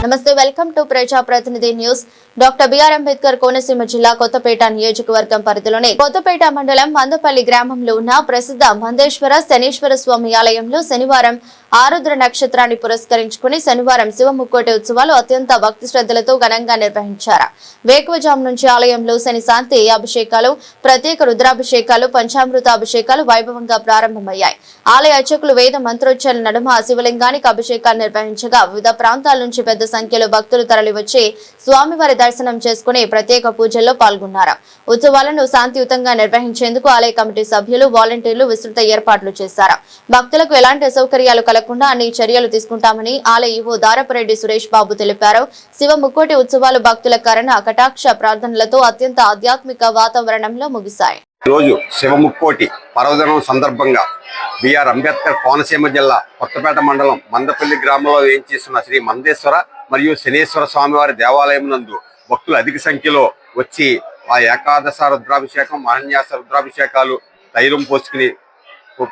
నమస్తే, welcome to Praja Pratinidhi news. Doctor BR Ambedkar Konaseema జిల్లా కొత్తపేట నియోజకవర్గం పరిధిలోని కొత్తపేట మండలం మందపల్లి గ్రామంలో ఉన్న ప్రసిద్ధ మందేశ్వర శనీశ్వర స్వామి ఆలయంలో శనివారం ఆరుద్ర నక్షత్రాన్ని పురస్కరించుకుని శనివారం శివముక్కోటి ఉత్సవాలు అత్యంత భక్తి శ్రద్ధలతో ఘనంగా నిర్వహించారు. వేకువజాము నుంచి ఆలయంలో శని శాంతి అభిషేకాలు, ప్రత్యేక రుద్రాభిషేకాలు, పంచామృత అభిషేకాలు వైభవంగా ప్రారంభమయ్యాయి. ఆలయ అర్చకులు వేద మంత్రోచ్చరణ నడుమ శివలింగానికి అభిషేకాలు నిర్వహించగా వివిధ ప్రాంతాల నుంచి పెద్ద సంఖ్యలో భక్తులు తరలివచ్చి స్వామివారి దర్శనం చేసుకుని ప్రత్యేక పూజల్లో పాల్గొన్నారు. ఉత్సవాలను శాంతియుతంగా నిర్వహించేందుకు ఆలయ కమిటీ సభ్యులు, వాలంటీర్లు విస్తృత ఏర్పాట్లు చేశారు. భక్తులకు ఎలాంటి అసౌకర్యాలు కలగకుండా అన్ని చర్యలు తీసుకుంటామని ఆలయ ఈవో దారపరెడ్డి సురేష్ బాబు తెలిపారు. శివ ముక్కోటి ఉత్సవాలు భక్తుల కరుణ కటాక్ష ప్రార్థనలతో అత్యంత ఆధ్యాత్మిక వాతావరణంలో ముగిశాయి. రోజు శివముక్కోటి పర్వదినం సందర్భంగా బిఆర్ అంబేద్కర్ కోనసీమ జిల్లా కొత్తపేట మండలం మందపల్లి గ్రామంలో వేయించేస్తున్న శ్రీ మందేశ్వర మరియు శనేశ్వర స్వామివారి దేవాలయం నందు భక్తులు అధిక సంఖ్యలో వచ్చి ఆ ఏకాదశ రుద్రాభిషేకం, మహాన్యాస రుద్రాభిషేకాలు, తైలం పోసుకుని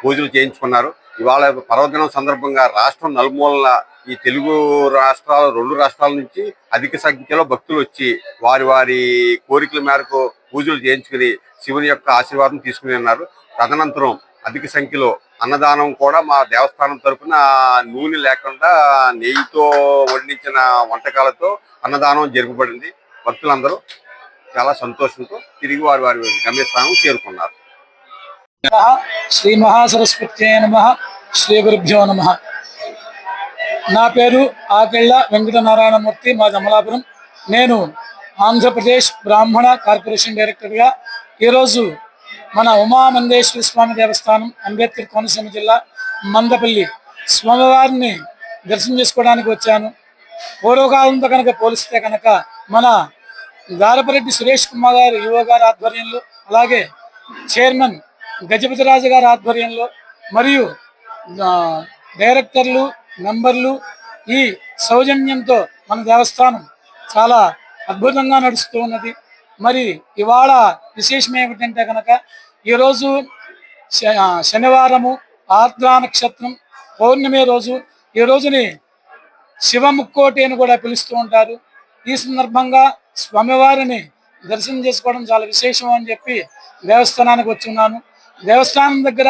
పూజలు చేయించుకున్నారు. ఇవాళ పర్వదినం సందర్భంగా రాష్ట్రం నలుమూలల ఈ తెలుగు రాష్ట్రాలు, 2 రాష్ట్రాల నుంచి అధిక సంఖ్యలో భక్తులు వచ్చి వారి వారి కోరికల మేరకు పూజలు చేయించుకుని శివుని యొక్క ఆశీర్వాదం తీసుకుని ఉన్నారు. తదనంతరం అధిక సంఖ్యలో అన్నదానం కూడా మా దేవస్థానం తరఫున నూనె లేకుండా నెయ్యితో వండించిన వంటకాలతో అన్నదానం జరపబడింది. భక్తులందరూ చాలా సంతోషంతో తిరిగి వారి వారి గమ్యస్థానం చేరుకున్నారు. శ్రీ మహాసరస్వత్యై నమః. శ్రీ గురుభ్యో నమః. నా పేరు ఆకెళ్ళ వెంకటనారాయణమూర్తి, మా అమలాపురం. నేను ఆంధ్రప్రదేశ్ బ్రాహ్మణ కార్పొరేషన్ డైరెక్టర్గా ఈరోజు మన ఉమామందేశ్వర స్వామి దేవస్థానం, అంబేద్కర్ కోనసీమ జిల్లా మందపల్లి స్వామివారిని దర్శనం చేసుకోవడానికి వచ్చాను. పూర్వకాలంతో కనుక పోలిస్తే కనుక మన దారపరెడ్డి సురేష్ కుమార్ గారు ఈవో గారి ఆధ్వర్యంలో, అలాగే చైర్మన్ గజపతిరాజు గారి ఆధ్వర్యంలో మరియు డైరెక్టర్లు, మెంబర్లు ఈ సౌజన్యంతో మన దేవస్థానం చాలా అద్భుతంగా నడుస్తూ ఉన్నది. మరి ఇవాళ విశేషం ఏమిటంటే కనుక ఈరోజు శనివారము, ఆర్ద్రా నక్షత్రం, పౌర్ణమి రోజు. ఈ రోజుని శివముక్కోటి అని కూడా పిలుస్తూ ఉంటారు. ఈ సందర్భంగా స్వామివారిని దర్శనం చేసుకోవడం చాలా విశేషం అని చెప్పి దేవస్థానానికి వచ్చున్నాను. దేవస్థానం దగ్గర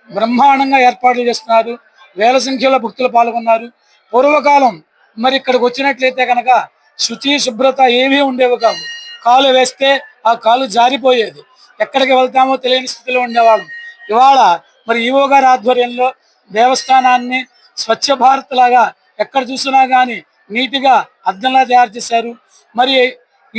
బ్రహ్మాండంగా ఏర్పాట్లు చేస్తున్నారు. వేల సంఖ్యలో భక్తులు పాల్గొన్నారు. పూర్వకాలం మరి ఇక్కడికి వచ్చినట్లయితే కనుక శుచి శుభ్రత ఏమీ ఉండేవి కాదు. కాలు వేస్తే ఆ కాలు జారిపోయేది, ఎక్కడికి వెళ్తామో తెలియని స్థితిలో ఉండేవాళ్ళం. ఇవాళ మరి ఈవో గారి ఆధ్వర్యంలో దేవస్థానాన్ని స్వచ్ఛ భారత్ లాగా ఎక్కడ చూసినా కానీ నీట్గా అద్దంలా తయారు చేశారు. మరి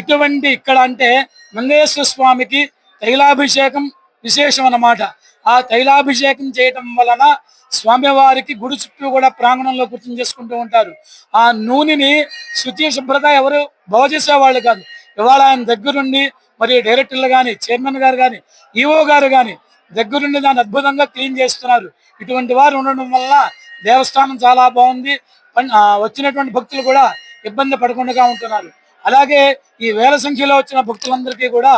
ఇటువంటి ఇక్కడ అంటే మందేశ్వర స్వామికి తైలాభిషేకం విశేషం అన్నమాట. ఆ తైలాభిషేకం చేయటం వలన స్వామివారికి గుడి చుట్టూ కూడా ప్రాంగణంలో కూర్చొని చేసుకుంటూ ఉంటారు. ఆ నూనెని శుచి శుభ్రత ఎవరు బాగు చేసేవాళ్ళు కాదు. ఇవాళ ఆయన దగ్గరుండి మరి డైరెక్టర్లు కానీ, చైర్మన్ గారు కానీ, ఈవో గారు కానీ దగ్గరుండి దాన్ని అద్భుతంగా క్లీన్ చేస్తున్నారు. ఇటువంటి వారు ఉండడం వల్ల దేవస్థానం చాలా బాగుంది. వచ్చినటువంటి భక్తులు కూడా ఇబ్బంది పడకుండా ఉంటున్నారు. అలాగే ఈ వేల సంఖ్యలో వచ్చిన భక్తులందరికీ కూడా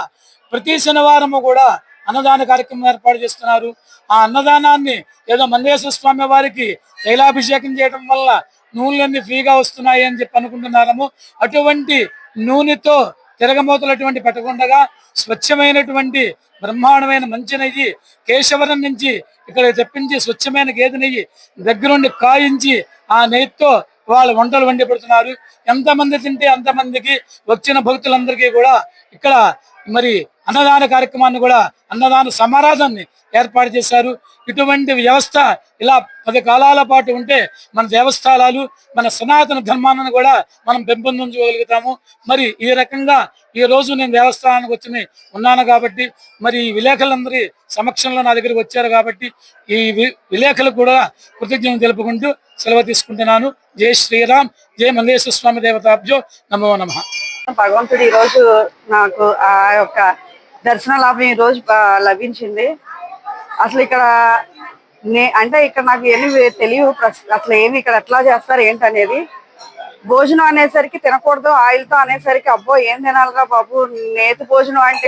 ప్రతి శనివారము కూడా అన్నదాన కార్యక్రమం ఏర్పాటు చేస్తున్నారు. ఆ అన్నదానాన్ని ఏదో మందేశ్వర స్వామి వారికి తైలాభిషేకం చేయడం వల్ల నూనెలన్నీ ఫ్రీగా వస్తున్నాయి అని చెప్పి అనుకుంటున్నాము. అటువంటి నూనెతో తిరగమూతలు అటువంటి పెట్టకుండా స్వచ్ఛమైనటువంటి బ్రహ్మాండమైన మంచి నెయ్యి కేశవరం నుంచి ఇక్కడ తెప్పించి స్వచ్ఛమైన గేదె నెయ్యి దగ్గరుండి కాయించి ఆ నెయ్యితో వాళ్ళు వంటలు వండి పెడుతున్నారు. ఎంతమంది తింటే అంతమందికి వచ్చిన భక్తులందరికీ కూడా ఇక్కడ మరి అన్నదాన కార్యక్రమాన్ని కూడా అన్నదాన సమారాధాన్ని ఏర్పాటు చేశారు. ఇటువంటి వ్యవస్థ ఇలా 10 కాలాల పాటు ఉంటే మన దేవస్థానాలు, మన సనాతన ధర్మాన్ని కూడా మనం పెంపొందించగలుగుతాము. మరి ఈ రకంగా ఈ రోజు నేను దేవస్థానానికి వచ్చి ఉన్నాను కాబట్టి, మరి ఈ విలేకరులందరి సమక్షంలో నా దగ్గరికి వచ్చారు కాబట్టి ఈ విలేకరులకు కూడా కృతజ్ఞతలు తెలుపుకుంటూ సెలవు తీసుకుంటున్నాను. జై శ్రీరామ్, జై మందేశ్వర స్వామి దేవతాభ్యో నమో నమః. భగవంతుడు ఈ రోజు నాకు ఆ యొక్క దర్శన లాభం ఈ రోజు లభించింది. అసలు ఇక్కడ అంటే ఇక్కడ నాకు ఏమి తెలియదు అసలు ఏమి ఇక్కడ ఎట్లా చేస్తారు ఏంటనేది. భోజనం అనేసరికి తినకూడదు ఆయిల్తో అనేసరికి అబ్బో ఏం తినాలిరా బాబు, నేతి భోజనం అంటే